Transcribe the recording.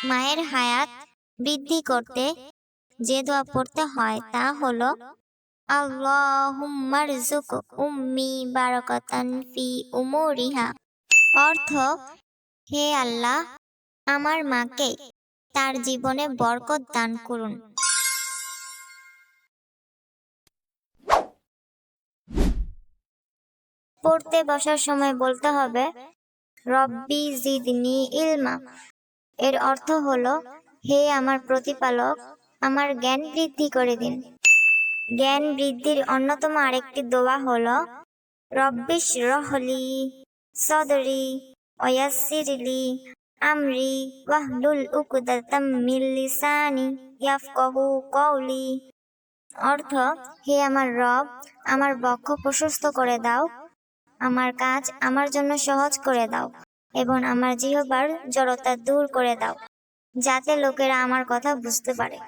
মায়ের হায়াত বৃদ্ধি করতে যে দোয়া পড়তে হয় তা হলো আল্লাহুম্মারযুক উম্মি বারাকাতান ফি উমুরিহা। অর্থ, হে আল্লাহ, আমার মাকে তার জীবনে বরকত দান করুন। পড়তে বসার সময় বলতে হবে রব্বি জিদনি ইলমা। এর অর্থ হলো, হে আমার প্রতিপালক, আমার জ্ঞান বৃদ্ধি করে দিন। জ্ঞান বৃদ্ধির অন্যতম আরেকটি দোয়া হলো রব্বিশরহলি সদরি ওয়াসসিরলি আমরি ওয়াহলুল উকদাতাম মিন লিসানি ইয়াফকাহু কওলি। অর্থ, হে আমার রব, আমার বক্ষ প্রশস্ত করে দাও, আমার কাজ আমার জন্য সহজ করে দাও এবং আমার জিহ্বার জড়তা দূর করে দাও, যাতে লোকেরা আমার কথা বুঝতে পারে।